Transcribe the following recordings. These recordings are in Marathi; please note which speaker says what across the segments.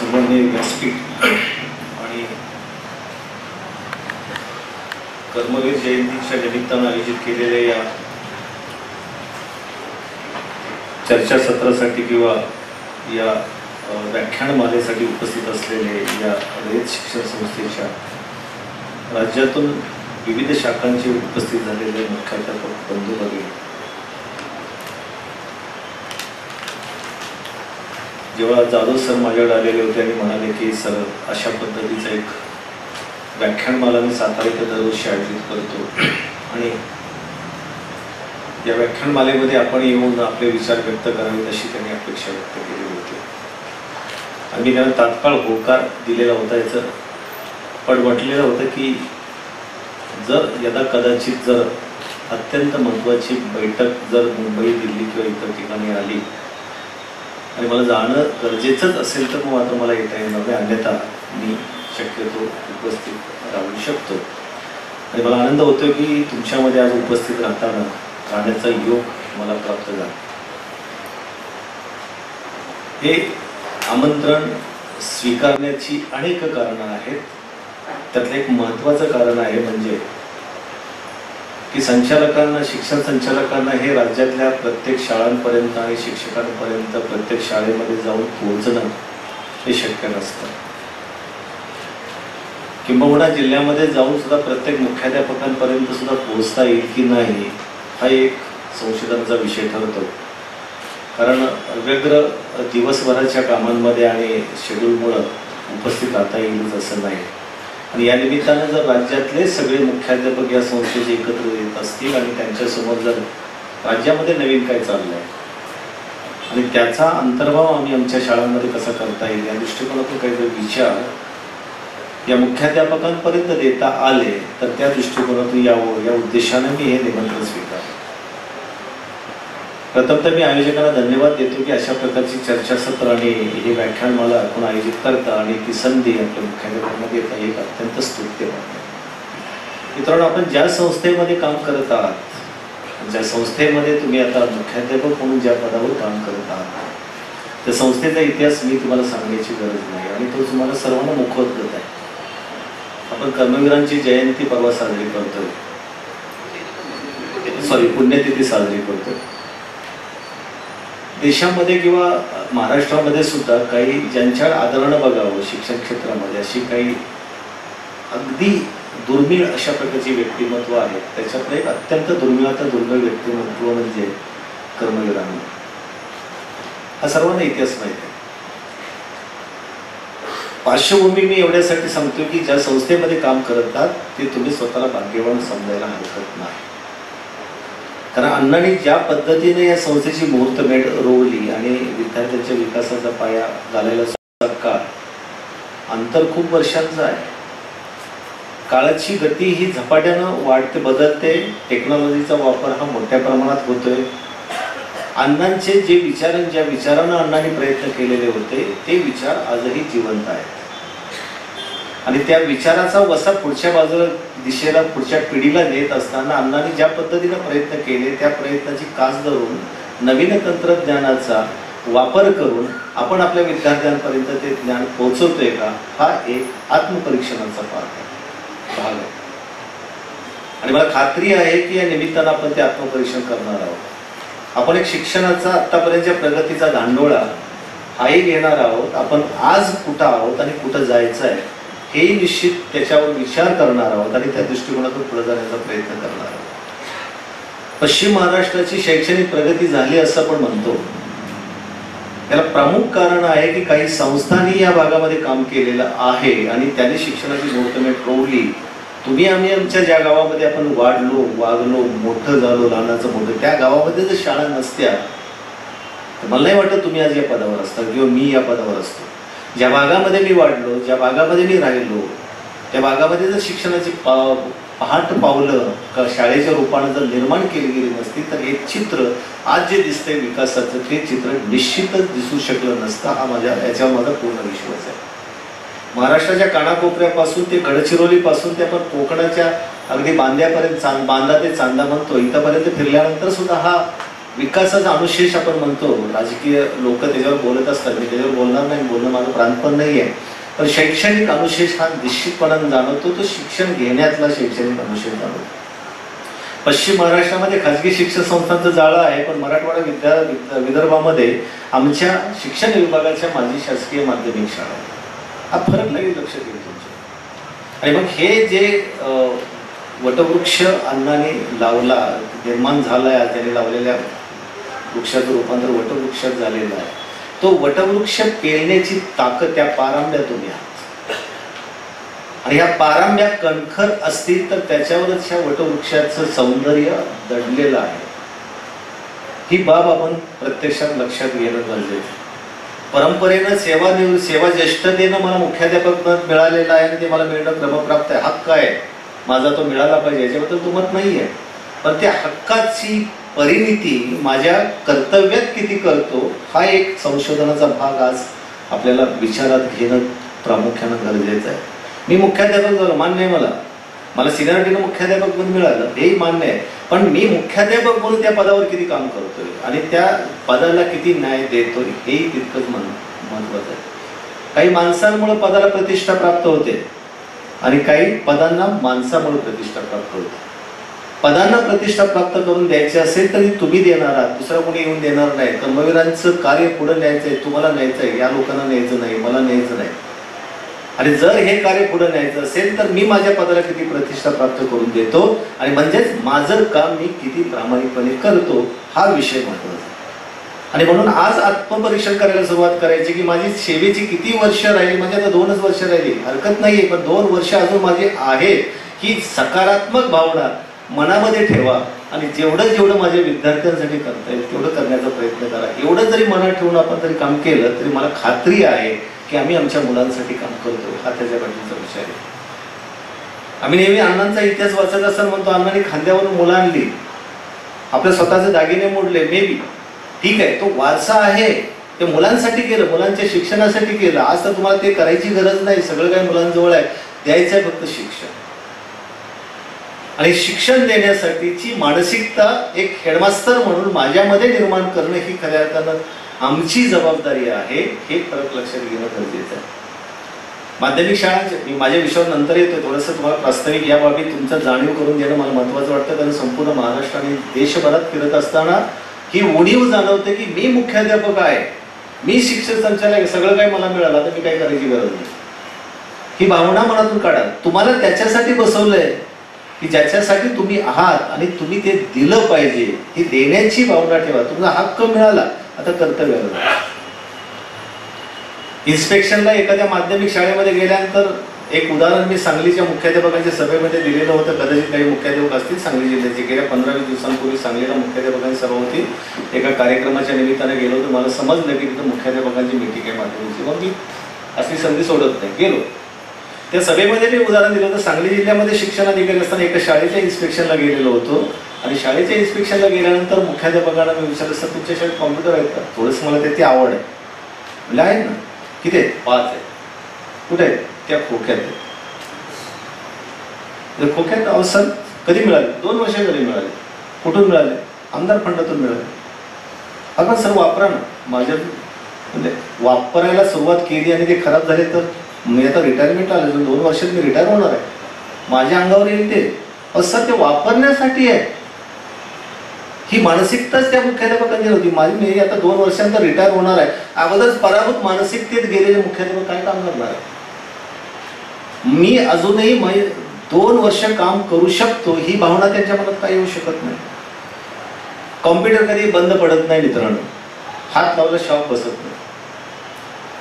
Speaker 1: सन्माननीय व्यासपीठ आणि कर्मवीर जयंतीच्या निमित्तानं आयोजित केलेल्या या चर्चासत्रासाठी किंवा या व्याख्यानमालेसाठी उपस्थित असलेले या रयत शिक्षण संस्थेच्या राज्यातून विविध शाखांचे उपस्थित झालेले मुख्याध्यापक बंधू भगिनी, जेव्हा जाधव सर माझ्याकडे आलेले होते आणि म्हणाले की सर अशा पद्धतीचा एक व्याख्यानमाला मी सातारा इथं दरवर्षी आयोजित करतो आणि या व्याख्यानमालेमध्ये आपण येऊन आपले विचार व्यक्त करावेत अशी त्यांनी अपेक्षा व्यक्त केली होती आणि मी त्यांना तात्काळ होकार दिलेला होता. याचं पण म्हटलेलं होतं की जर यदा कदाचित जर अत्यंत महत्त्वाची बैठक जर मुंबई, दिल्ली किंवा इतर ठिकाणी आली आणि मला जाणं गरजेचंच असेल तर मग मात्र मला येता येणार नाही, अन्यथा मी शक्यतो उपस्थित राहू शकतो. आणि मला आनंद होतो की तुमच्यामध्ये आज उपस्थित राहण्याचा योग मला प्राप्त झाला. हे आमंत्रण स्वीकारण्याची अनेक कारणं आहेत. त्यातलं एक महत्त्वाचं कारण आहे म्हणजे की संचालकांना, शिक्षण संचालकांना हे राज्यातल्या प्रत्येक शाळांपर्यंत आणि शिक्षकांपर्यंत प्रत्येक शाळेमध्ये जाऊन पोहोचणं हे शक्य नसतं. किंबहुना जिल्ह्यामध्ये जाऊन सुद्धा प्रत्येक मुख्याध्यापकांपर्यंत सुद्धा पोहोचता येईल की नाही हा एक संशोधनाचा विषय ठरतो. कारण व्यग्र दिवसभराच्या कामांमध्ये आणि शेड्यूलमुळं उपस्थित राहता येईलच असं नाही. आणि या निमित्तानं जर राज्यातले सगळे मुख्याध्यापक या संस्थेचे एकत्र येत असतील आणि त्यांच्यासमोर जर राज्यामध्ये नवीन काय चाललं आहे आणि त्याचा अंतर्भाव आम्ही आमच्या शाळांमध्ये कसा करता येईल या दृष्टिकोनातून काहीतरी विचार या मुख्याध्यापकांपर्यंत देता आले तर त्या दृष्टिकोनातून यावं या उद्देशाने मी हे निमंत्रण स्वीकारलं. प्रथमतः मी आयोजकांना धन्यवाद देतो की अशा प्रकारची चर्चासत्र आणि हे व्याख्यानमाला आपण आयोजित करता आणि ती संधी आपल्या मुख्याध्यापकांना देता एक अत्यंत स्तुत्य वाटते. मित्रांनो, आपण ज्या संस्थेमध्ये काम करत आहात, ज्या संस्थेमध्ये तुम्ही आता मुख्याध्यापक म्हणून ज्या पदावर काम करत आहात, त्या संस्थेचा इतिहास मी तुम्हाला सांगण्याची गरज नाही आणि तो तुम्हाला सर्वांना मुखोद्गत आहे. आपण कर्मवीरांची जयंती परवा साजरी करतोय, पुण्यतिथी साजरी करतोय. देशामध्ये किंवा महाराष्ट्रामध्ये सुद्धा काही ज्यांच्या आदरानं बघावं शिक्षण क्षेत्रामध्ये अशी काही अगदी दुर्मिळ अशा प्रकारची व्यक्तिमत्व आहेत. त्याच्यातलं एक अत्यंत दुर्मिळ व्यक्तिमत्व म्हणजे कर्मवीरांना. हा सर्वांना इतिहास माहिती आहे. पार्श्वभूमी मी एवढ्यासाठी सांगतो की ज्या संस्थेमध्ये काम करतात ते तुम्ही स्वतःला भाग्यवान समजायला हरकत नाही. कारण अण्णांनी ज्या पद्धतीने या संस्थेची मुहूर्तमेढ रोवली आणि विद्यार्थ्यांच्या विकासाचा पाया घालायला काळ अंतर खूप वर्षांचं आहे. काळाची गती ही झपाट्यानं वाढते, बदलते. टेक्नॉलॉजीचा वापर हा मोठ्या प्रमाणात होतोय. अण्णांचे जे विचार, ज्या विचारानं अण्णांनी प्रयत्न केलेले होते ते विचार आजही जिवंत आहेत आणि त्या विचाराचा वसा पुढच्या बाजूला दिशेला पुढच्या पिढीला देत असताना अण्णांनी ज्या पद्धतीने प्रयत्न केले त्या प्रयत्नाची कास धरून नवीन तंत्रज्ञानाचा वापर करून आपण आपल्या विद्यार्थ्यांपर्यंत ते ज्ञान पोहोचवतोय का, हा एक आत्मपरीक्षणाचा भाग आहे. आणि मला खात्री आहे की या निमित्तानं आपण ते आत्मपरीक्षण करणार आहोत. आपण एक शिक्षणाचा आत्तापर्यंतच्या प्रगतीचा धांडोळा हाही घेणार आहोत. आपण आज कुठं आहोत आणि कुठं जायचं आहे हेही निश्चित त्याच्यावर विचार करणार आहोत आणि त्या दृष्टिकोनातून पुढे जाण्याचा प्रयत्न करणार आहोत. पश्चिम महाराष्ट्राची शैक्षणिक प्रगती झाली असं आपण म्हणतो. त्याला प्रमुख कारण आहे की काही संस्थांनी या भागामध्ये काम केलेलं आहे आणि त्याने शिक्षणाची मुहूर्तमेढ रोवली. तुम्ही आम्ही आमच्या ज्या गावामध्ये आपण वाढलो, वागलो, मोठं झालो, लहानाचं मोठं, त्या गावामध्ये जर शाळा नसत्या तर मला नाही वाटत तुम्ही आज या पदावर असता किंवा मी या पदावर असतो. ज्या भागामध्ये मी वाढलो, ज्या भागामध्ये मी राहिलो, त्या भागामध्ये जर शिक्षणाची पहाट पावलं का शाळेच्या रूपानं जर निर्माण केली गेली नसती तर हे चित्र आज जे दिसतंय विकासाचं ते चित्र निश्चितच दिसू शकलं नसतं. हा याच्यावर माझा पूर्ण विश्वास आहे. महाराष्ट्राच्या कानाकोपऱ्यापासून ते गडचिरोलीपासून ते आपण कोकणाच्या अगदी बांद्यापर्यंत, बांदा ते चांदा म्हणतो, इथंपर्यंत फिरल्यानंतर सुद्धा हा विकासाचा अनुशेष आपण म्हणतो, राजकीय लोक त्याच्यावर बोलत असतात, मी त्याच्यावर बोलणार नाही, बोलणं माझं प्रांतपण नाही आहे, पण शैक्षणिक अनुशेष हा निश्चितपणाने जाणवतो, तो शिक्षण घेण्यातला शैक्षणिक अनुशेष जाणवतो. पश्चिम महाराष्ट्रामध्ये खाजगी शिक्षण संस्थांचं जाळं आहे, पण मराठवाडा विदर्भामध्ये आमच्या शिक्षण विभागाच्या माजी शासकीय माध्यमिक शाळा, हा फरक लगेच लक्षात येईल तुमच्या. आणि मग हे जे वटवृक्ष अण्णांनी लावला, निर्माण झालाय, त्याने लावलेल्या वृक्षाचं रूपांतर वटवृक्षात झालेलं आहे, तो वटवृक्ष पेरण्याची ताकद त्या पारंब्यातून आहे. आणि ह्या पारंब्या कणखर असतील तर त्याच्यावरच ह्या वटवृक्षाचं सौंदर्य दडलेलं आहे. ही बाब आपण प्रत्यक्षात लक्षात घेणं गरजेचं. परंपरेनं सेवा ज्येष्ठतेनं मला मुख्याध्यापक पद मिळालेलं आहे आणि ते मला मिळणं क्रमप्राप्त आहे, हक्क आहे माझा, तो मिळाला पाहिजे, याच्याबद्दल तो मत नाही आहे. पण त्या हक्काची परिणिती माझ्या कर्तव्यात किती करतो, हा एक संशोधनाचा भाग आज आपल्याला विचारात घेणं प्रामुख्यानं गरजेचं आहे. मी मुख्याध्यापक झालो, मान्य आहे, मला सिनियरिटीनं मुख्याध्यापक पद मिळालं, हेही मान्य आहे, पण मी मुख्याध्यापक म्हणून त्या पदावर किती काम करतोय आणि त्या पदाला किती न्याय देतोय, हेही तितकंच महत्वाचं आहे. काही माणसांमुळे पदाला प्रतिष्ठा प्राप्त होते आणि काही पदांना माणसामुळे प्रतिष्ठा प्राप्त होते. पदांना प्रतिष्ठा प्राप्त करून द्यायची असेल तर तुम्ही देणार आहात, दुसरा कोणी येऊन देणार नाही. कर्मवीरांचं कार्य पुढे न्यायचंय, तुम्हाला न्यायचंय, या लोकांना न्यायचं नाही, मला न्यायचं नाही. आणि जर हे कार्य पुढे न्यायचं असेल तर मी माझ्या पदाला किती प्रतिष्ठा प्राप्त करून देतो आणि म्हणजेच माझं काम मी किती प्रामाणिकपणे करतो, हा विषय महत्वाचा. आणि म्हणून आज आत्मपरीक्षण करायला सुरुवात करायची की माझी सेवेची किती वर्ष राहिली, म्हणजे आता 2च वर्ष राहिली, हरकत नाहीये, पण 2 वर्ष अजून माझी आहेत, ही सकारात्मक भावना मनामध्ये ठेवा आणि जेवढं माझ्या विद्यार्थ्यांसाठी करता येईल तेवढं करण्याचा प्रयत्न करा. एवढं जरी मनात ठेवून आपण जरी काम केलं तरी मला खात्री आहे की आम्ही आमच्या मुलांसाठी काम करतो, हा त्याच्या पाठीचा विचार आहे. आम्ही नेहमी अण्णांचा इतिहास वाचत असताना म्हणतो, अण्णांनी खांद्यावरून मुलं आणली, आपल्या स्वतःचे दागिने मोडले, मे बी ठीक आहे, तो वारसा आहे, ते मुलांसाठी केलं, मुलांच्या शिक्षणासाठी केलं. आज तर तुम्हाला ते करायची गरज नाही, सगळं काही मुलांजवळ आहे, द्यायचं आहे फक्त शिक्षण. आणि शिक्षण देण्यासाठीची मानसिकता एक हेडमास्तर म्हणून माझ्यामध्ये निर्माण करणं ही खऱ्या अर्थानं आमची जबाबदारी आहे, हे फरक लक्षात घेणं गरजेचं आहे. माध्यमिक शाळांचे मी माझ्या विषयावर नंतर येतो, थोडंसं तुम्हाला प्रास्ताविक या बाबतीत तुमचं जाणीव करून देणं मला महत्त्वाचं वाटतं, कारण संपूर्ण महाराष्ट्र आणि देशभरात फिरत असताना ही उणीव जाणवते की मी मुख्याध्यापक आहे, मी शिक्षण संचालक, सगळं काही मला मिळालं, तर मी काही करायची गरज नाही. ही भावना मनातून काढा. तुम्हाला त्याच्यासाठी बसवलंय की ज्याच्यासाठी तुम्ही आहात आणि तुम्ही ते दिलं पाहिजे, ही देण्याची भावना ठेवा. तुमचा हक्क मिळाला, आता कर्तव्याला. इन्स्पेक्शनला एखाद्या माध्यमिक शाळेमध्ये गेल्यानंतर एक उदाहरण मी सांगलीच्या मुख्याध्यापकांच्या सभेमध्ये दिलेलं होतं. कदाचित काही मुख्याध्यापक असतील सांगली जिल्ह्याचे. गेल्या 15-20 दिवसांपूर्वी सांगलीला मुख्याध्यापकांची सभा होती. एका कार्यक्रमाच्या निमित्ताने गेलो होतो. मला समजलं की तिथं मुख्याध्यापकांची मीटिंग आहे माध्यमिकची. मग मी असली संधी सोडत नाही, गेलो. त्या सभेमध्ये मी उदाहरण दिलं होतं. सांगली जिल्ह्यामध्ये शिक्षण अधिकारी असताना एका शाळेच्या इन्स्पेक्शनला गेलेलो होतो आणि शाळेच्या इन्स्पेक्शनला गेल्यानंतर मुख्याध्यापकांना मी विचारलं, सर तुमच्या शाळेत कॉम्प्युटर आहेत का? थोडंसं मला त्याची आवड आहे. म्हणजे आहेत ना. किती आहेत? 5 आहेत. कुठे आहेत? त्या खोक्यात आहेत. खोक्यात? अहो सर कधी मिळाले? 2 वर्ष कधी मिळाले. कुठून मिळाले? आमदार फंडातून मिळाले. आपण सर वापरा ना. माझ्या म्हणजे वापरायला सुरुवात केली आणि ते खराब झाले तर मी आता रिटायरमेंट आले, 2 वर्षात मी रिटायर होणार आहे, माझ्या अंगावर येईल ते. असं ते वापरण्यासाठी आहे. ही मानसिकताच त्या मुख्याध्यापकांची होती. मी आता 2 वर्षांतर रिटायर होणार आहे, अगोदरच पराभूत मानसिकतेत गेलेले मुख्याध्यापक काय काम करणार आहे? मी अजूनही 2 वर्ष काम करू शकतो, ही भावना त्यांच्या मनात काय येऊ शकत नाही. कॉम्प्युटर कधी बंद पडत नाही मित्रांनो. हात लावला शॉक बसत नाही.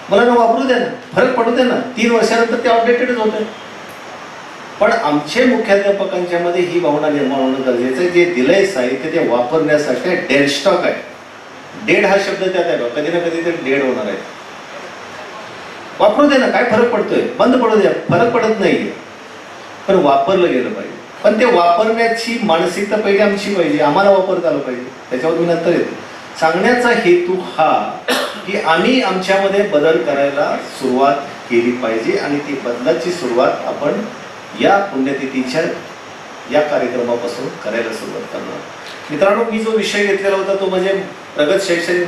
Speaker 1: मला ना वापरू द्या ना, फरक पडू द्या ना. 3 वर्षानंतर ते अपडेटेडच होते. पण आमचे मुख्याध्यापकांच्या मध्ये ही भावना निर्माण होणं गरजेचं आहे. जे दिलंय साहित्य ते वापरण्यासाठी डेड स्टॉक आहे. डेड हा शब्द त्यात आहे, कधी ना कधी ते डेड होणार आहे. वापरू दे ना, काय फरक पडतोय? बंद पडू द्या, फरक पडत नाहीये, पण वापरलं गेलं पाहिजे. पण ते वापरण्याची मानसिकता पहिली आमची पाहिजे, आम्हाला वापरता आलं पाहिजे. त्याच्यावर मी नंतर येतो. सांगण्याचा हेतू हा की आम्ही आमच्यामध्ये बदल करायला सुरुवात केली पाहिजे आणि ती बदलाची सुरुवात आपण या पुण्यतिथीच्या या कार्यक्रमापासून करायला सुरुवात करणार. मित्रांनो, मी जो विषय घेतलेला होता तो म्हणजे प्रगत शैक्षणिक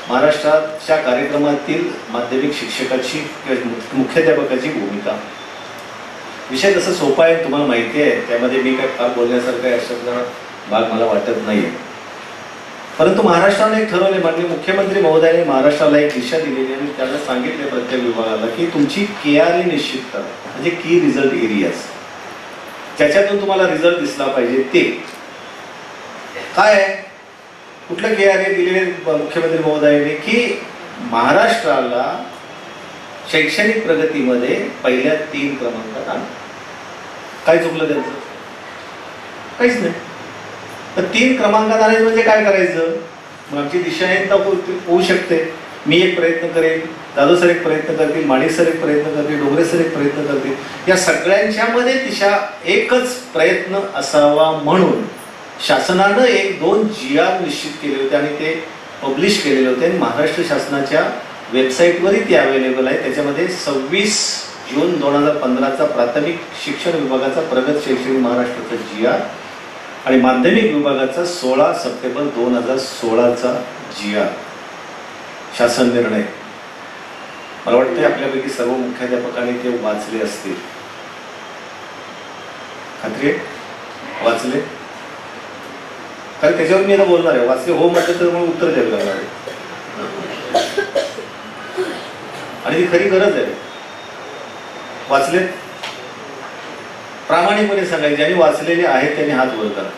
Speaker 1: महाराष्ट्राच्या कार्यक्रमातील माध्यमिक शिक्षकाची मुख्याध्यापकाची भूमिका. विषय तसं सोपा आहे, तुम्हाला माहिती आहे, त्यामध्ये मी काय फार बोलण्यासारखं अशा भाग मला वाटत नाहीये. परंतु महाराष्ट्राने एक ठरवले, माननीय मुख्यमंत्री महोदयाने महाराष्ट्राला एक दिशा दिलेली आणि त्यांना सांगितले प्रत्येक विभागाला की तुमची KRA निश्चित करा, म्हणजे की रिझल्ट एरियाज, ज्याच्यातून तुम्हाला रिझल्ट दिसला पाहिजे ते काय आहे. कुठलं KRA दिलेले मुख्यमंत्री महोदयाने की महाराष्ट्राला शैक्षणिक प्रगतीमध्ये पहिल्या 3 क्रमांकात आणा. काय चुकलं त्यांचं? काहीच नाही. तर 3 क्रमांकात आणायचं म्हणजे काय करायचं? मग आमची दिशा होऊ शकते. मी एक प्रयत्न करेन, जाधव सर एक प्रयत्न करतील, माणिक सर एक प्रयत्न करतील, डोंगरे सर एक प्रयत्न करतील. या सगळ्यांच्या मध्ये दिशा एकच प्रयत्न असावा म्हणून शासनानं 1-2 GR निश्चित केले होते आणि ते पब्लिश केलेले होते आणि महाराष्ट्र शासनाच्या वेबसाईटवरही ते अवेलेबल आहे. त्याच्यामध्ये 26 जून 2015चा प्राथमिक शिक्षण विभागाचा प्रगत शैक्षणिक महाराष्ट्राचा GR आणि माध्यमिक विभागाचा 16 सप्टेंबर 2016चा GR शासन निर्णय. मला वाटतं आपल्यापैकी सर्व मुख्याध्यापकांनी ते वाचले असतील. खात्री आहे? वाचले? कारण त्याच्यावर मी आता बोलणार आहे. वाचले हो म्हटलं तर मग उत्तर द्यावं लागणार आहे आणि ती खरी गरज आहे. वाचले? प्रामाणिकपणे सांगायचे. ज्यांनी वाचलेले आहेत त्यांनी हात वर करा.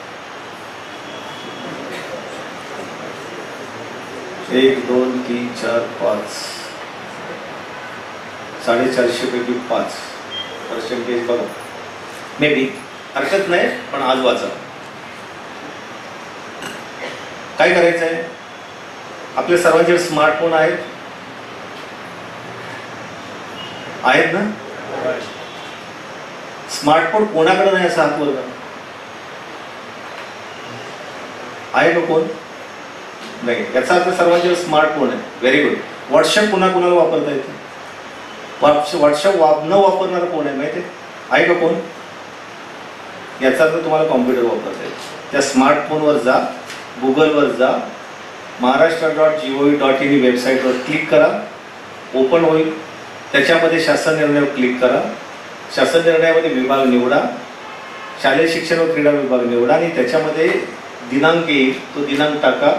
Speaker 1: 1 2 3 4 5 450 पैकी 5% बघा. मे बी हरकत नाही, पण आज वाचा. काय करायचं आहे? आपल्या सर्वांचे स्मार्टफोन आहेत ना? स्मार्टफोन कोणाकडे नाही असा हात वर करा. आहे का कोण? नाही. याचा अर्थ सर्वांचे स्मार्टफोन आहे. Very good. व्हॉट्सअप कुणाला वापरता येते? व्हॉट्सअप न वापरणार कोण आहे माहिती आहे का कोण? याचा अर्थ तुम्हाला कॉम्प्युटर वापरता येते. त्या स्मार्टफोनवर जा, गुगलवर जा, महाराष्ट्र.gov.in ही वेबसाईटवर क्लिक करा, ओपन होईल. त्याच्यामध्ये शासन निर्णयावर क्लिक करा. शासन निर्णयामध्ये विभाग निवडा, शालेय शिक्षण व क्रीडा विभाग निवडा आणि त्याच्यामध्ये दिनांक येईल. तो दिनांक टाका.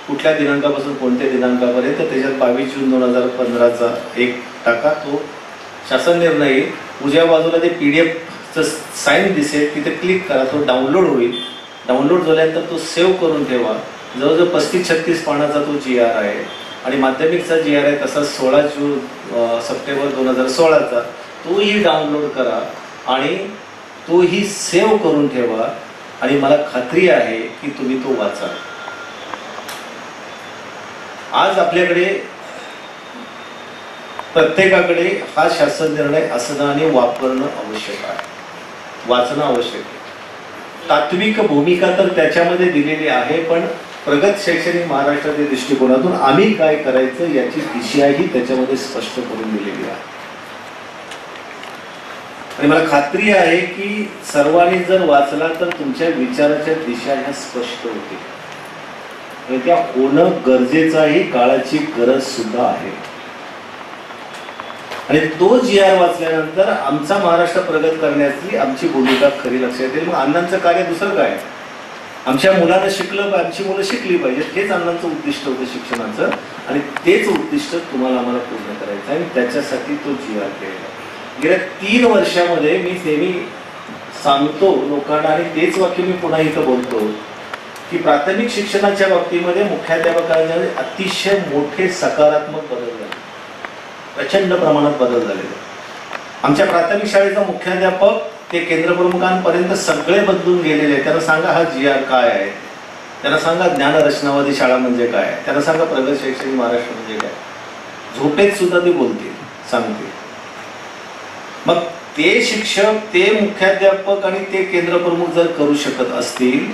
Speaker 1: कुठल्या दिनांकापासून कोणत्या दिनांकापर्यंत, त्याच्यात 22 जून 2015चा एक टाका. तो शासन निर्णय येईल. उजव्या बाजूला ते PDF साईन दिसेल, तिथे क्लिक करा. तो डाउनलोड होईल. डाउनलोड झाल्यानंतर तो सेव्ह करून ठेवा. जवळजवळ 35-36 पानाचा तो GR आहे आणि माध्यमिकचा GR आहे तसा 16 सप्टेंबर 2016चा. तोही डाउनलोड करा आणि तोही सेव्ह करून ठेवा आणि मला खात्री आहे की तुम्ही तो वाचा. आज आपल्याकडे प्रत्येकाकडे हा शासन निर्णय असणं आणि वापरणं आवश्यक आहे, वाचणं आवश्यक आहे. तात्विक भूमिका तर त्याच्यामध्ये दिलेली आहे, पण प्रगत शैक्षणिक महाराष्ट्राच्या दृष्टिकोनातून आम्ही काय करायचं याची दिशाही त्याच्यामध्ये स्पष्ट करून दिलेली आहे. आणि मला खात्री आहे की सर्वांनी जर वाचला तर तुमच्या विचाराच्या दिशा ह्या स्पष्ट होतील आणि त्या होणं गरजेचं आहे. काळाची गरज सुद्धा आहे. आणि तो GR वाचल्यानंतर आमचा महाराष्ट्र प्रगत करण्याची आमची भूमिका खरी लक्षात येईल. मग अण्णांचं कार्य दुसरं काय? आमच्या मुलांना शिकलं पाहिजे, आमची मुलं शिकली पाहिजेत, हेच अण्णांचं उद्दिष्ट होतं शिक्षणाचं आणि तेच उद्दिष्ट तुम्हाला आम्हाला पूर्ण करायचं आहे आणि त्याच्यासाठी तो GR केलेला. गेल्या 3 वर्षामध्ये मी नेहमी सांगतो लोकांना आणि तेच वाक्य मी पुन्हा इथं बोलतो की प्राथमिक शिक्षणाच्या बाबतीमध्ये मुख्याध्यापकांमध्ये अतिशय मोठे सकारात्मक बदल झाले, प्रचंड प्रमाणात बदल झालेले. आमच्या प्राथमिक शाळेचा मुख्याध्यापक ते केंद्रप्रमुखांपर्यंत सगळे बदलून गेलेले. त्यांना सांगा हा GR काय आहे, त्यांना सांगा ज्ञानरचनावादी शाळा म्हणजे काय, त्यांना सांगा प्रगत शैक्षणिक महाराष्ट्र म्हणजे काय. झोपेत सुद्धा ते बोलतील, सांगतील. मग ते शिक्षक, ते मुख्याध्यापक आणि ते केंद्रप्रमुख जर करू शकत असतील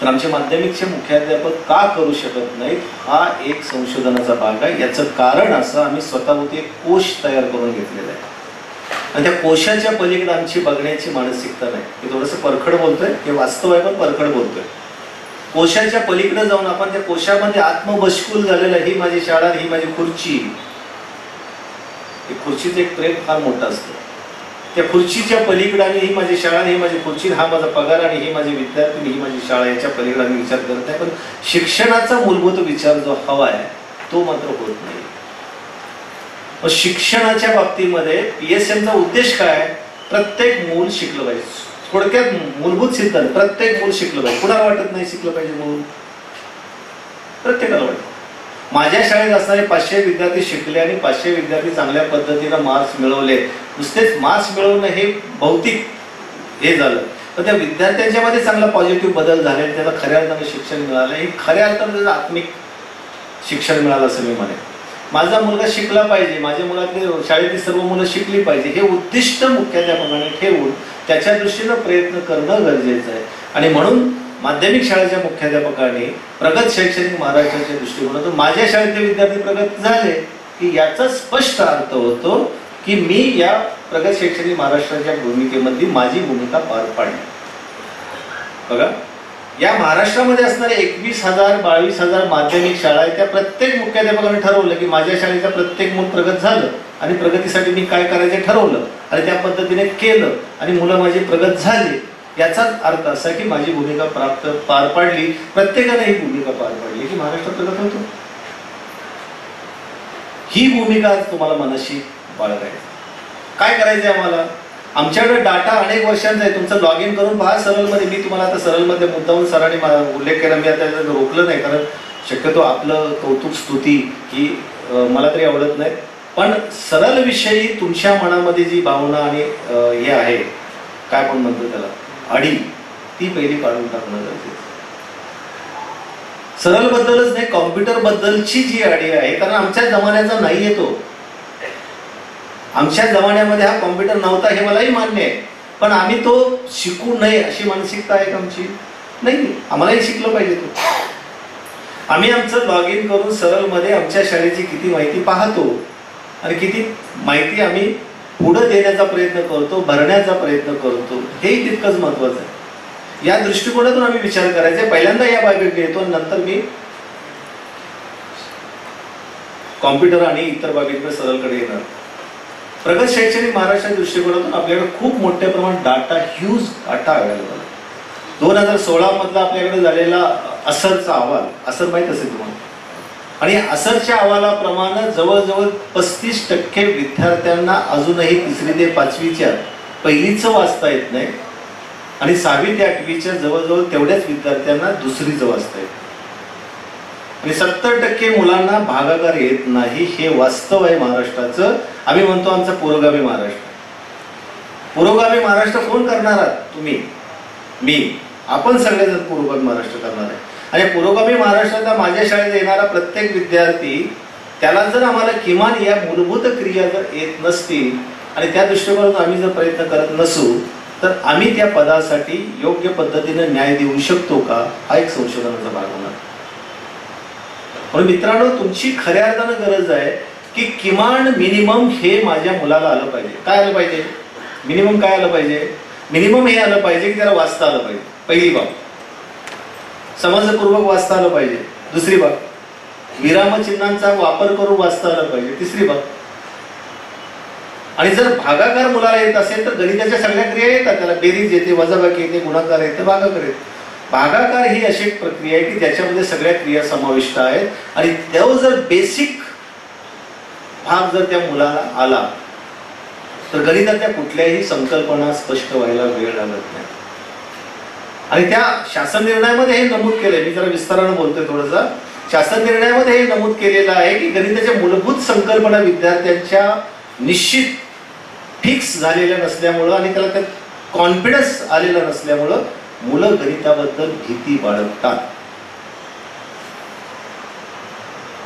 Speaker 1: तर आमचे माध्यमिकचे मुख्याध्यापक का करू शकत नाहीत? हा एक संशोधनाचा भाग आहे. याचं कारण असं, आम्ही स्वतःभोवती एक कोश तयार करून घेतलेला आहे. आणि त्या कोशाच्या पलीकडे आमची बघण्याची मानसिकता नाही. मी थोडंसं परखड बोलतोय, हे वास्तव आहे पण परखड बोलतोय. कोशाच्या पलीकडे जाऊन आपण त्या कोशामध्ये आत्मबशकूल झालेलं ही माझी शाळा, ही माझी खुर्ची. खुर्चीचं एक प्रेम फार मोठं असतं. त्या खुर्चीच्या पलीकडे आणि ही माझी शाळा, ही माझी खुर्ची, हा माझा पगार आणि ही माझी विद्यार्थी, ही माझी शाळा, याच्या पलीकडे आम्ही विचार करत आहे. पण शिक्षणाचा मूलभूत विचार जो हवा आहे तो मात्र होत नाही. शिक्षणाच्या बाबतीमध्ये PSMचा उद्देश काय? प्रत्येक मूल शिकलं पाहिजे. थोडक्यात मूलभूत सिद्धांत, प्रत्येक मूल शिकलं पाहिजे. कुणाला वाटत नाही शिकलं पाहिजे मूल? प्रत्येकाला वाटतं. माझ्या शाळेत असणारे 500 विद्यार्थी शिकले आणि 500 विद्यार्थी चांगल्या पद्धतीनं मार्क्स मिळवले. नुसतेच मार्क्स मिळवणं हे भौतिक हे झालं, पण त्या विद्यार्थ्यांच्या मध्ये चांगला पॉझिटिव्ह बदल झाले, त्याला खऱ्या अर्थानं शिक्षण मिळालं. हे खऱ्या अर्थानं त्याचं आत्मिक शिक्षण मिळालं असं मी म्हणेन. माझा मुलगा शिकला पाहिजे, माझ्या मुलातली शाळेतली सर्व मुलं शिकली पाहिजे, हे उद्दिष्ट मुख्याध्यापकाने ठेवून त्याच्या दृष्टीनं प्रयत्न करणं गरजेचं आहे. आणि म्हणून माध्यमिक शाळेच्या मुख्याध्यापकाने प्रगत शैक्षणिक महाराष्ट्राच्या दृष्टिकोनातून माझ्या शाळेतले विद्यार्थी प्रगत झाले की याचा स्पष्ट अर्थ होतो की मी या प्रगत शैक्षणिक महाराष्ट्राच्या भूमिकेमध्ये माझी भूमिका पार पाडली. बघा, या महाराष्ट्रामध्ये असणारे 21,000 22,000 माध्यमिक शाळा आहेत. त्या प्रत्येक मुख्याध्यापकाने ठरवलं की माझ्या शाळेचा प्रत्येक मूल प्रगत झालं आणि प्रगतीसाठी मी काय करायचं ठरवलं आणि त्या पद्धतीने केलं आणि मुलं माझी प्रगत झाली. याचाच अर्थ असा की माझी भूमिका पार पाडली. प्रत्येकाने ही भूमिका पार पाडली की महाराष्ट्र प्रगत होतो. ही भूमिका आज तुम्हाला मनाशी बाळगायची. काय करायचंय आम्हाला? आमच्याकडे डाटा अनेक वर्षांचा आहे. तुमचं लॉग इन करून पहा सरळमध्ये. मी तुम्हाला आता सरळमध्ये मुद्दाहून सरांनी उल्लेख केला, मी आता रोखलं नाही कारण शक्यतो आपलं कौतुक स्तुती ही मला तरी आवडत नाही. पण सरळ विषयी तुमच्या मनामध्ये जी भावना आणि हे आहे, काय पण म्हणतो त्याला, अडी, ती पहिली काढून टाकणं गरजेचं. सरळ बद्दलच नाही, कॉम्प्युटर बद्दलची जी अडी आहे, कारण आमच्या जमान्याचा नाही येतो. आमच्या जमान्यामध्ये हा कॉम्प्युटर नव्हता हे मलाही मान्य आहे, पण आम्ही तो शिकू नये अशी मानसिकता आहे आमची नाही. आम्हालाही शिकलं पाहिजे तो. आम्ही आमचं लॉग इन करून सरळमध्ये आमच्या शाळेची किती माहिती पाहतो आणि किती माहिती आम्ही पुढे देण्याचा प्रयत्न करतो, भरण्याचा प्रयत्न करतो, हेही तितकंच महत्वाचं आहे. या दृष्टिकोनातून आम्ही विचार करायचा. पहिल्यांदा या बाबीकडे येतो, नंतर मी कॉम्प्युटर आणि इतर बाबीकडे सरळकडे येणार. प्रगत शैक्षणिक महाराष्ट्र दृष्टिकोनातून आपल्याकडे खूप मोठ्या प्रमाणात डाटा, ह्यूज डाटा अवेलेबल आहे. 2016 मधला आपल्याकडे झालेला असरचा अहवाल, असर माहित असेल तुम्हाला, आणि असरच्या अहवालाप्रमाणे जवळजवळ 35% विद्यार्थ्यांना अजूनही 3री ते 5वीच्या पहिलीचं वाचता येत नाही आणि 6वी ते 8वीच्या जवळजवळ तेवढ्याच विद्यार्थ्यांना 2रीचं वाचता येत आणि 70% मुलांना भागाकार येत नाही. हे वास्तव आहे महाराष्ट्राचं. आम्ही म्हणतो आमचा पुरोगामी महाराष्ट्र. पुरोगामी महाराष्ट्र कोण करणार आहात? तुम्ही, मी, आपण सगळेजण पुरोगामी महाराष्ट्र करणार आहे. आणि पुरोगामी महाराष्ट्राचा माझ्या शाळेत येणारा प्रत्येक विद्यार्थी, त्याला जर आम्हाला किमान या मूलभूत क्रिया जर येत नसतील आणि त्या दृष्टिकोनातून आम्ही जर प्रयत्न करत नसू तर आम्ही त्या पदासाठी योग्य पद्धतीने न्याय देऊ शकतो का, हा एक संशोधनाचा भाग होणार. म्हणून मित्रांनो, तुमची खऱ्या अर्थानं गरज आहे की किमान मिनिमम हे माझ्या मुलाला आलं पाहिजे. काय आलं पाहिजे? मिनिमम काय आलं पाहिजे? मिनिमम हे आलं पाहिजे की त्याला वाचता आलं पाहिजे. पहिली बाब, समजपूर्वक वाचता आलं पाहिजे. दुसरी बाब, विरामचिन्हांचा वापर करून वाचता आलं पाहिजे. तिसरी बाब, आणि जर भागाकार मुलाला येत असेल तर गणिताच्या सगळ्या क्रिया येतात. त्याला बेरीज येते, वजाबाकी येते, गुणाकार येते, भागाकार येते. भागाकार ही अशी एक प्रक्रिया आहे की ज्याच्यामध्ये सगळ्या क्रिया समाविष्ट आहेत आणि तो जर बेसिक भाग जर त्या मुलाला आला तर गणितातल्या कुठल्याही संकल्पना स्पष्ट व्हायला वेळ लागत नाही. आणि त्या शासन निर्णयामध्ये हे नमूद केलंय, मी जरा विस्तारानं बोलतोय थोडंसं. शासन निर्णयामध्ये हे नमूद केलेलं आहे की गणिताच्या मूलभूत संकल्पना विद्यार्थ्यांच्या निश्चित फिक्स झालेल्या नसल्यामुळं आणि त्याला त्यात कॉन्फिडन्स आलेला नसल्यामुळं मुलं गणिताबद्दल भीती बाळगतात.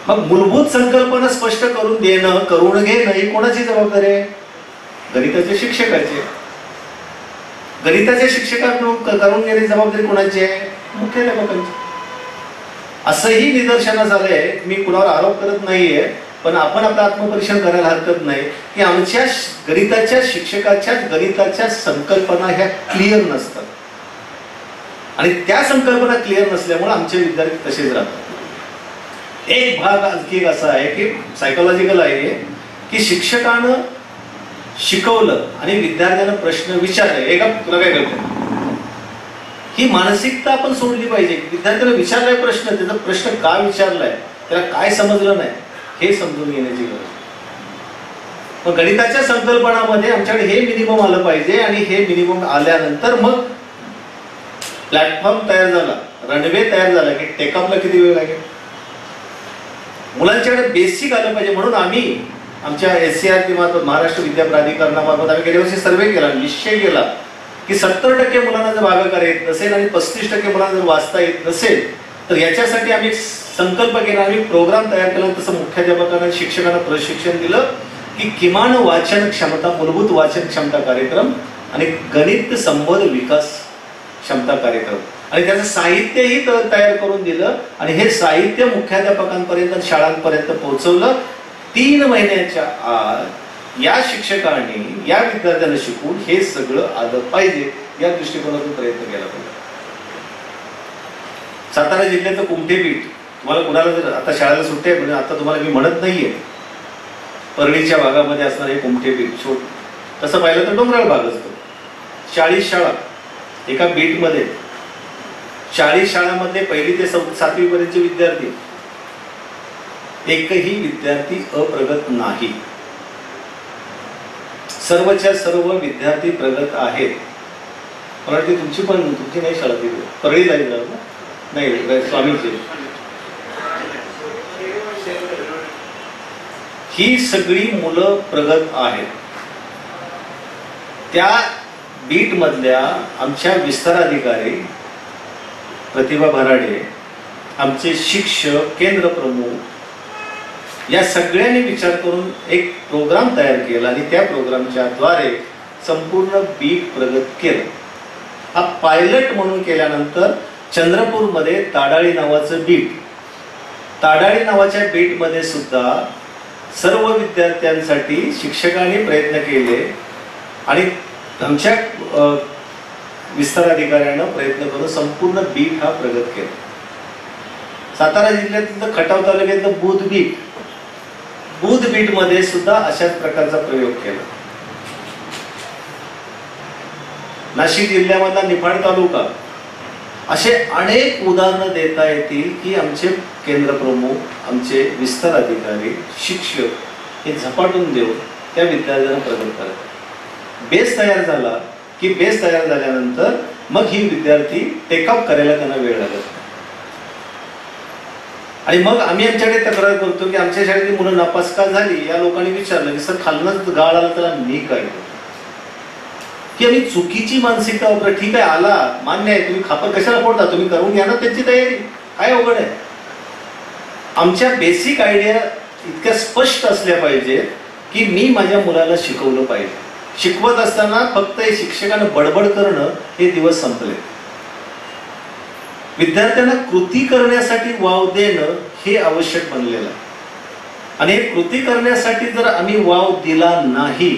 Speaker 1: मग मूलभूत संकल्पना स्पष्ट करून देणं, करून घेणं ही कोणाची जबाबदारी आहे? गणिताच्या शिक्षकाची. गणिताच्या शिक्षकांकडून करून घेण्याची जबाबदारी कोणाची आहे? मुख्याध्यापकांची. असंही निदर्शनास आलंय, मी कुणावर आरोप करत नाहीये, पण आपण आपलं आत्मपरीक्षण करायला हरकत नाही की आमच्या गणिताच्या शिक्षकाच्या गणिताच्या संकल्पना ह्या क्लिअर नसतात आणि त्या संकल्पना क्लिअर नसल्यामुळे आमचे विद्यार्थी तसेच राहतात. एक भाग आणखी एक असा आहे की सायकोलॉजिकल आहे की शिक्षकानं शिकवलं आणि विद्यार्थ्यांना प्रश्न विचारले, एका तुला काय कळतं, ही मानसिकता आपण सोडली पाहिजे. विद्यार्थ्याला विचारलाय प्रश्न, त्याचा प्रश्न का विचारलाय, त्याला काय समजलं नाही हे समजून घेण्याची गरज. पण गणिताच्या संकल्पनामध्ये आमच्याकडे हे मिनिमम आलं पाहिजे आणि हे मिनिमम आल्यानंतर मग प्लॅटफॉर्म तयार झाला, रनवे तयार झाला की टेकअपला किती वेळ लागेल. मुलांच्याकडे बेसिक आलं पाहिजे. म्हणून आम्ही आमच्या SCRT मार्फत, महाराष्ट्र विद्या प्राधिकरणामार्फत आम्ही गेल्या वर्षी सर्वे केला, निश्चय केला की 70% मुलांना जर भागाकार येत नसेल आणि 35% मुलांना जर वाचता येत नसेल तर याच्यासाठी आम्ही संकल्प केला, आम्ही प्रोग्राम तयार केला. तसं मुख्याध्यापकांना शिक्षकांना प्रशिक्षण दिलं की किमान वाचन क्षमता, मूलभूत वाचन क्षमता कार्यक्रम आणि गणित संबोध विकास क्षमता कार्यक्रम आणि त्याचं साहित्यही तयार करून दिलं आणि हे साहित्य मुख्याध्यापकांपर्यंत, शाळांपर्यंत पोहोचवलं. 3 महिन्याच्या आत या शिक्षकांनी या विद्यार्थ्यांना शिकवून हे सगळं आलं पाहिजे या दृष्टिकोनातून प्रयत्न केला पाहिजे. सातारा जिल्ह्याचं कुमठेपीठ, तुम्हाला कुणाला जर आता शाळेला सुट्टी आहे म्हणजे आता तुम्हाला मी म्हणत नाहीये, परळीच्या भागामध्ये असणार हे कुमठेपीठ छोट, तसं पाहिलं तर डोंगराळ भाग असतो. 40 शाळा एका बीटमध्ये, 40 शाळांमध्ये 1ली ते 7वी पर्यंतचे विद्यार्थी, एकही विद्यार्थी अप्रगत नाही. सर्वच्या सर्व विद्यार्थी प्रगत आहेत. मला वाटते तुमची नाही शाळा ती परळी जाईल ना, नाही स्वामीची. ही सगळी मुलं प्रगत आहेत. त्या बीट मधल्या आमच्या विस्तार अधिकारी प्रतिभा भराडे, आमचे शिक्षक, केंद्र प्रमुख या सगळ्यांनी विचार करून एक प्रोग्राम तयार केला आणि त्या प्रोग्रामच्या द्वारे संपूर्ण बीट प्रगत केलं. हा पायलट म्हणून केल्यानंतर चंद्रपूरमध्ये ताडाळी नावाचं बीट, ताडाळी नावाच्या बीटमध्ये सुद्धा सर्व विद्यार्थ्यांसाठी शिक्षकांनी प्रयत्न केले आणि आमच्या विस्तार अधिकाऱ्यानं प्रयत्न करून संपूर्ण बीट हा प्रगत केला. सातारा जिल्ह्यातलं खटाव तालुक्यातलं बुध बीट मध्ये सुद्धा अशाच प्रकारचा प्रयोग केला. नाशिक जिल्ह्यामधला निफाड तालुका, असे अनेक उदाहरणं देता येतील की आमचे केंद्र प्रमुख, आमचे विस्तार अधिकारी, शिक्षक हे झपाटून देऊन त्या विद्यार्थ्यांना प्रगत करतात. बेस तयार झाला की बेस तयार झाल्यानंतर मग ही विद्यार्थी टेकअप करायला त्यांना वेळ लागत. आणि मग आम्ही आमच्याकडे तक्रार करतो की आमच्या शाळेतली मुलं नापास का झाली. या लोकांनी विचारलं की सर खालनच गाळ आला त्याला मी काय करू, की आम्ही चुकीची मानसिकता वापरा. ठीक आहे, आला मान्य आहे, तुम्ही खापर कशाला फोडता, तुम्ही करून घ्या ना त्याची तयारी, काय अवघड आहे. आमच्या बेसिक आयडिया इतक्या स्पष्ट असल्या पाहिजे की मी माझ्या मुलाला शिकवलं पाहिजे. शिकवत असताना फक्त हे शिक्षकांना बडबड करणं हे दिवस संपले. विद्यार्थ्यांना कृती करण्यासाठी वाव देणं हे आवश्यक बनलेलं आहे. आणि हे कृती करण्यासाठी जर आम्ही वाव दिला नाही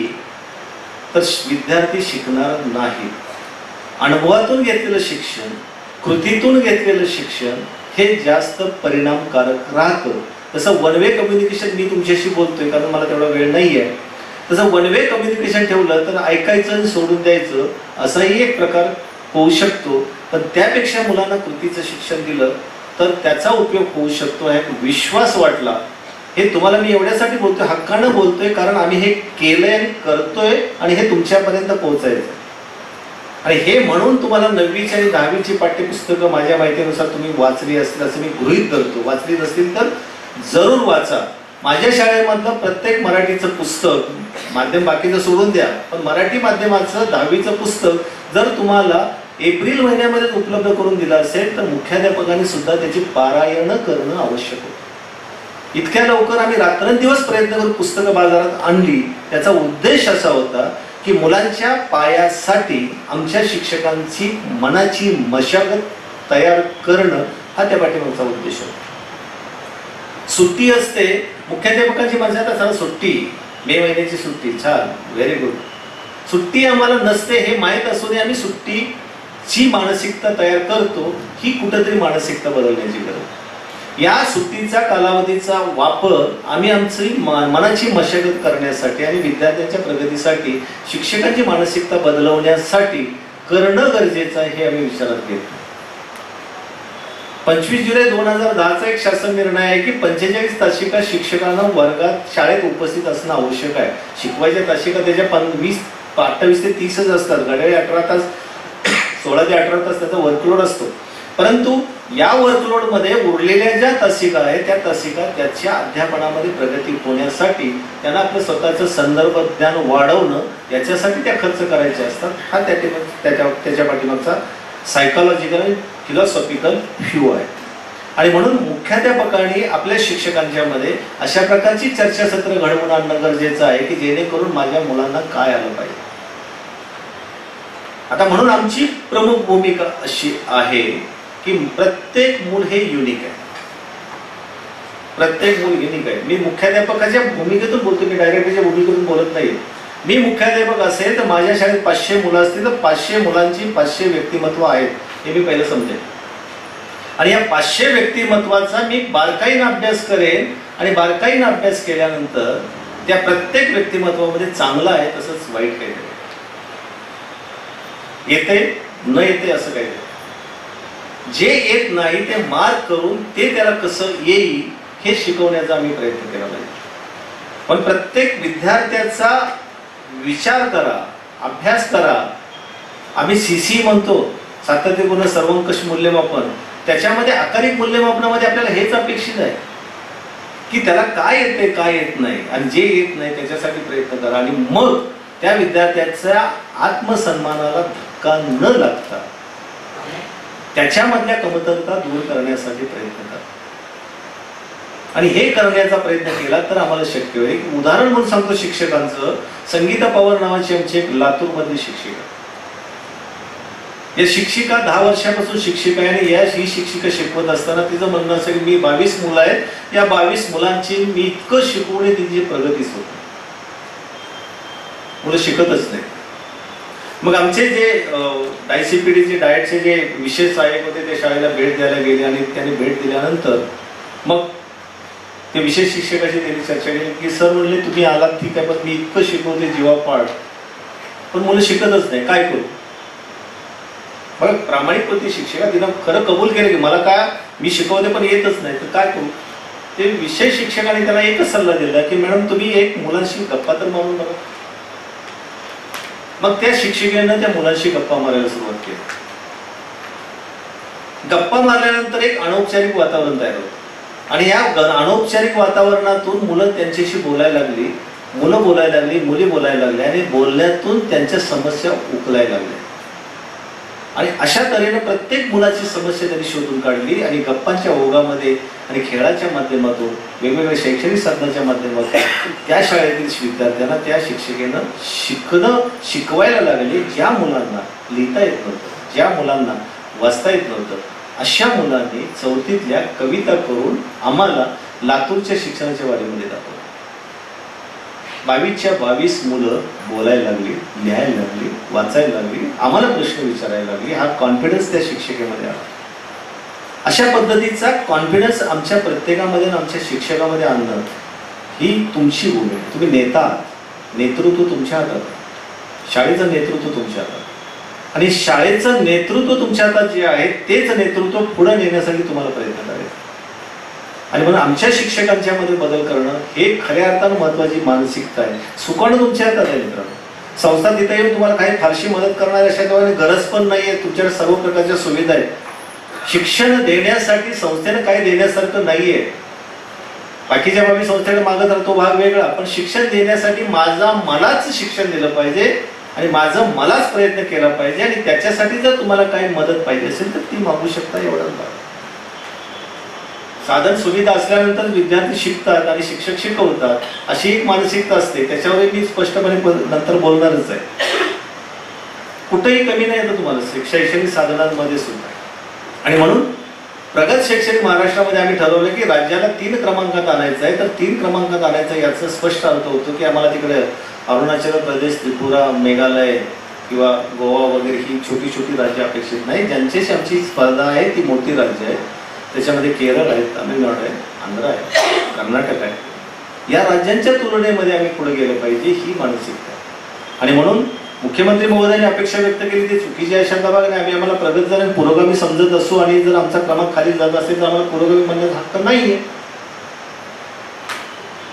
Speaker 1: तर विद्यार्थी शिकणार नाही. अनुभवातून घेतलेलं शिक्षण, कृतीतून घेतलेलं शिक्षण हे जास्त परिणामकारक राहतं. तसं वन वे कम्युनिकेशन मी तुमच्याशी बोलतोय कारण मला तेवढा वेळ नाही आहे, तसं वन वे कम्युनिकेशन ठेवलं तर ऐकायचं आणि सोडून द्यायचं असाही एक प्रकार होऊ शकतो. पण त्यापेक्षा मुलांना कृतीचं शिक्षण दिलं तर त्याचा उपयोग होऊ शकतो, हा विश्वास वाटला. हे तुम्हाला मी एवढ्यासाठी बोलतोय, हक्कानं बोलतोय, कारण आम्ही हे केलंय आणि करतोय आणि हे तुमच्यापर्यंत पोहोचायचं. आणि हे म्हणून तुम्हाला 9वीची आणि 10वीची पाठ्यपुस्तकं माझ्या माहितीनुसार तुम्ही वाचली असतील असं मी गृहीत धरतो. वाचली नसतील तर जरूर वाचा. माझ्या शाळेमधलं प्रत्येक मराठीचं पुस्तक, माध्यम बाकीचं सोडून द्या, पण मराठी माध्यमाचं 10वीचं पुस्तक जर तुम्हाला एप्रिल महिन्यामध्ये उपलब्ध करून दिलं असेल तर मुख्याध्यापकांनी सुद्धा त्याची पारायण करणं आवश्यक होतं. इतक्या लवकर आम्ही रात्रंदिवस प्रयत्न करून पुस्तकं बाजारात आणली. त्याचा उद्देश असा होता की मुलांच्या पायासाठी आमच्या शिक्षकांची मनाची मशागत तयार करणं हा त्या पाठीमागचा उद्देश होता. सुट्टी असते मुख्याध्यापकांची माझ्या आता चला सुट्टी, मे महिन्याची सुट्टी, छान, व्हेरी गुड. सुट्टी आम्हाला नसते हे माहीत असूनही आम्ही सुट्टीची मानसिकता तयार करतो. ही कुठेतरी मानसिकता बदलण्याची गरज. या सुट्टीचा कालावधीचा वापर आम्ही आमची मनाची मशागत करण्यासाठी आणि विद्यार्थ्यांच्या प्रगतीसाठी, शिक्षकांची मानसिकता बदलवण्यासाठी करणं गरजेचं आहे हे आम्ही विचारात घेतो. 25 जुलै 2010चा एक शासन निर्णय आहे की 45 तासिका शिक्षकांना वर्गात शाळेत उपस्थित असणं आवश्यक आहे. शिकवायच्या तासिका त्याच्या 28 ते 30च असतात. घड्याळी 18 तास, 16 ते 18 तास त्याचा वर्कलोड असतो. परंतु या वर्कलोडमध्ये उरलेल्या ज्या तासिका आहेत त्या तासिका त्याच्या अध्यापनामध्ये प्रगती होण्यासाठी, त्यांना आपलं स्वतःचं संदर्भ ज्ञान वाढवणं याच्यासाठी त्या खर्च करायचे असतात. हा त्याच्या पाठीमागचा सायकॉलॉजिकल फिलॉसॉफिकल व्ह्यू आहे. आणि म्हणून मुख्याध्यापकांनी आपल्या शिक्षकांच्या मध्ये अशा प्रकारची चर्चासत्र घडवून आणणं गरजेचं आहे की जेणेकरून माझ्या मुलांना काय आलं पाहिजे. आता म्हणून आमची प्रमुख भूमिका अशी आहे की प्रत्येक मूल हे युनिक आहे. प्रत्येक मूल युनिक आहे. मी मुख्याध्यापकाच्या भूमिकेतून बोलतो, मी डायरेक्टरच्या भूमिकेतून बोलत नाही. मी मुख्याध्यापक असेल तर माझ्या शाळेत 500 मुलं असतील तर 500 मुलांची 500 व्यक्तिमत्व आहेत हे मी पहिलं समजेन. आणि या 500 व्यक्तिमत्वाचा मी बारकाईने अभ्यास करेन आणि बारकाईने अभ्यास केल्यानंतर त्या प्रत्येक व्यक्तिमत्वामध्ये चांगलं आहे तसंच वाईट काहीतरी येते, न येते असं काहीतरी. जे येत नाही ते मार्क करून ते त्याला कसं येईल हे शिकवण्याचा आम्ही प्रयत्न केला पाहिजे. पण प्रत्येक विद्यार्थ्याचा विचार करा, अभ्यास करा. आम्ही सीसी म्हणतो, सातत्यपूर्ण सर्वंकष मूल्यमापन. त्याच्यामध्ये आकारिक मूल्यमापनामध्ये आपल्याला हेच अपेक्षित आहे की त्याला काय येते काय येत नाही, आणि जे येत नाही त्याच्यासाठी प्रयत्न करा. आणि मग त्या विद्यार्थ्याच्या आत्मसन्मानाला धक्का न लागता त्याच्यामधल्या कमतरता दूर करण्यासाठी प्रयत्न करा. आणि हे करण्याचा प्रयत्न केला तर आम्हाला शक्य होईल. एक उदाहरण म्हणून सांगतो शिक्षकांचं. संगीता पवार नावाची आमची एक लातूर मधली शिक्षिका. या शिक्षिका 10 वर्षापासून शिक्षिका आहे. आणि ही शिक्षिका शिकवत असताना तिचं म्हणणं असं की मी 22 मुलं आहेत, या 22 मुलांची मी इतकं शिकवणे तिची प्रगतीच होत नाही, मुलं शिकतच नाही. मग आमचे जे डायसीपीडीचे डाएटचे जे विशेष सहाय्यक होते ते शाळेला भेट द्यायला गेले. आणि त्यांनी भेट दिल्यानंतर मग ते विशेष शिक्षकाशी त्यांनी चर्चा केली की सर म्हणले तुम्ही आलात ठीक आहे, पण मी इतकं शिकवते जीवापाड, पण मुलं शिकतच नाही, काय करू. बघा, प्रामाणिक होती शिक्षिका, तिनं खरं कबूल केलं की मला काय मी शिकवते पण येतच नाही, तर काय करू. ते विशेष शिक्षकाने त्याला एकच सल्ला दिला की मॅडम तुम्ही एक मुलांशी गप्पा तर मारून बघा. मग त्या शिक्षिकेनं त्या मुलांशी गप्पा मारायला सुरुवात केली. गप्पा मारल्यानंतर एक अनौपचारिक वातावरण तयार होतं. आणि या अनौपचारिक वातावरणातून मुलं त्यांच्याशी बोलायला लागली, मुलं बोलायला लागली, मुली बोलायला लागल्या. आणि बोलण्यातून त्यांच्या समस्या उकलायला लागल्या. आणि अशा तऱ्हेने प्रत्येक मुलाची समस्या त्यांनी शोधून काढली. आणि गप्पांच्या ओघामध्ये आणि खेळाच्या माध्यमातून, वेगवेगळ्या शैक्षणिक साधनाच्या माध्यमातून त्या शाळेतील विद्यार्थ्यांना त्या शिक्षिकेनं शिकवायला लागले. ज्या मुलांना लिहिता येत नव्हतं, ज्या मुलांना वाचता येत नव्हतं, अशा मुलांनी 4थीतल्या कविता करून आम्हाला लातूरच्या शिक्षणाच्या वारीमध्ये दाखवलं. 22च्या 22 मुलं बोलायला लागली, लिहायला लागली, वाचायला लागली, आम्हाला प्रश्न विचारायला लागली. हा कॉन्फिडन्स त्या शिक्षिकेमध्ये आला. अशा पद्धतीचा कॉन्फिडन्स आमच्या प्रत्येकामध्ये आणि आमच्या शिक्षकामध्ये आणणं ही तुमची भूमिका. तुम्ही नेता आहात, नेतृत्व तुमच्या हातात आहे, शाळेचं नेतृत्व तुमच्या हातात. आणि शाळेचं नेतृत्व तुमच्या हातात जे आहे तेच नेतृत्व पुढे नेण्यासाठी तुम्हाला प्रयत्न करायचा. आणि म्हणून आमच्या शिक्षकांच्या मध्ये बदल करणं हे खऱ्या अर्थानं महत्वाची मानसिकता आहे. सुकाणं तुमच्या हातात आहे मित्रांनो. संस्था तिथे येऊन तुम्हाला काही फारशी मदत करणार अशा गरज पण नाहीये. तुमच्याकडे सर्व प्रकारच्या सुविधा आहेत. शिक्षण देण्यासाठी संस्थेनं काही देण्यासारखं नाहीये. बाकीच्या बाबी संस्थेकडे मागत राहतो भाग वेगळा, पण शिक्षण देण्यासाठी मलाच शिक्षण दिलं पाहिजे आणि माझं मलाच प्रयत्न केला पाहिजे. आणि त्याच्यासाठी जर तुम्हाला काही मदत पाहिजे असेल तर ती मागू शकता, एवढंच भाग. साधन सुविधा असल्यानंतर विद्यार्थी शिकतात आणि शिक्षक शिकवतात अशी एक मानसिकता असते. त्याच्यावर मी स्पष्टपणे नंतर बोलणारच आहे. कुठेही कमी नाही येतं तुम्हाला शैक्षणिक साधनांमध्ये सुद्धा. आणि म्हणून प्रगत शैक्षणिक महाराष्ट्रामध्ये आम्ही ठरवलं की राज्याला 3 क्रमांकात आणायचं आहे, तर 3 क्रमांकात आणायचं याचा स्पष्ट अर्थ होतो की आम्हाला तिकडे अरुणाचल प्रदेश, त्रिपुरा, मेघालय किंवा गोवा वगैरे ही छोटी छोटी राज्य अपेक्षित नाही. ज्यांच्याशी आमची स्पर्धा आहे ती मोठी राज्य आहे. त्याच्यामध्ये केरळ आहे, तामिळनाडू आहे, आंध्र आहे, कर्नाटक आहे. या राज्यांच्या तुलनेमध्ये आम्ही पुढे गेलं पाहिजे ही मानसिकता आहे. आणि म्हणून मुख्यमंत्री महोदयांनी अपेक्षा व्यक्त केली ते चुकीची आहे शब्दाभाग नाही. आम्ही प्रगत जण पुरोगामी समजत असू आणि जर आमचा क्रमांक खाली जात असेल तर आम्हाला पुरोगामी म्हणण्याचा हक्क नाहीये.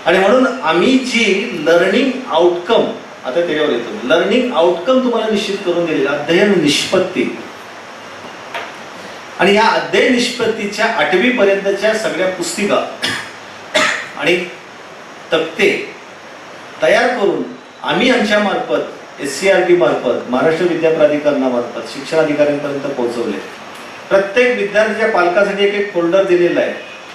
Speaker 1: आणि म्हणून आम्ही जी लर्निंग आउटकम, आता त्याच्यावर येतो, लर्निंग आउटकम तुम्हाला निश्चित करून दिलेला अध्ययन निष्पत्ती, आणि या अध्ययन निष्पत्तीच्या 8वी पर्यंतच्या सगळ्या पुस्तिका आणि तक्ते तयार करून आम्ही आमच्या मार्फत SCRT मार्फत, महाराष्ट्र विद्या प्राधिकरणामार्फत शिक्षणाधिकाऱ्यांपर्यंत पोहोचवले. प्रत्येक विद्यार्थ्याच्या पालकासाठी एक फोल्डर दिलेला आहे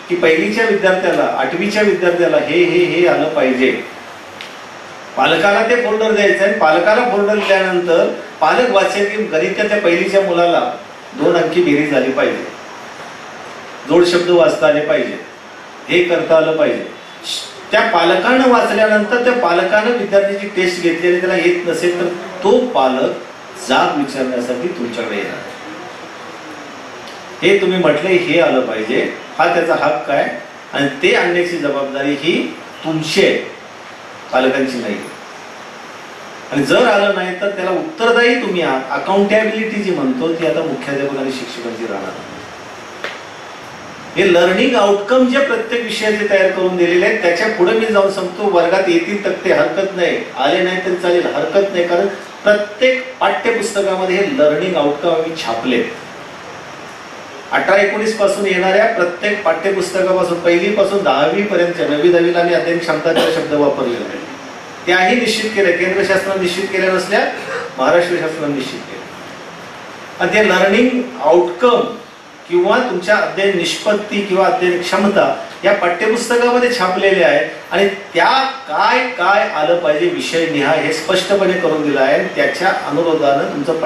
Speaker 1: की पहिलीच्या विद्यार्थ्याला, 8वीच्या विद्यार्थ्याला हे हे हे आलं पाहिजे. पालकाला ते फोल्डर द्यायचं आहे. पालकाला फोल्डर दिल्यानंतर पालक वाचेल की गणिताच्या पहिलीच्या मुलाला 2 अंकी बेरीज झाली पाहिजे, जोड शब्द वाचता आले पाहिजे, हे करता आलं पाहिजे. त्या पालकानं वाचल्यानंतर त्या पालकानं विद्यार्थ्याची टेस्ट घेतली आणि त्याला येत नसेल तर तो पालक जाब विचारण्यासाठी तुमच्याकडे येणार. हे तुम्ही म्हटले हे आलं पाहिजे, हा त्याचा हक्क आहे आणि ते आणण्याची जबाबदारी ही तुमची आहे, पालकांची नाही. आणि जर आलं नाही तर त्याला उत्तरदायी तुम्ही आहात. अकाउंटेबिलिटी जी म्हणतो ती आता मुख्याध्यापक आणि शिक्षकांची राहणार. हे लर्निंग आउटकम जे प्रत्येक विषयाचे तयार करून दिलेले आहेत त्याच्या पुढे मी जाऊन सांगतो वर्गात येतील तक्ते हरकत नाही, आले नाही तरी चालेल, हरकत नाही. कारण प्रत्येक पाठ्यपुस्तकामध्ये हे लर्निंग आउटकम आम्ही छापले. 18-19 पासून येणाऱ्या प्रत्येक पाठ्यपुस्तकापासून पहिलीपासून 10वी पर्यंतच्या 9वी-10वीला आम्ही अध्ययन क्षमताचे शब्द वापरलेले आहेत. त्याही निश्चित केले. केंद्र शासनाने निश्चित केल्या नसल्या, महाराष्ट्र शासनाने निश्चित केले. आणि ते लर्निंग आउटकम किंवा तुमच्या अध्ययन निष्पत्ती किंवा अध्ययन क्षमता या पाठ्यपुस्तकामध्ये छापलेल्या आहेत आणि त्या काय काय आलं पाहिजे विषय निहाय हे स्पष्टपणे करून दिलं आहे. त्याच्या अनुरोधानं तुमचं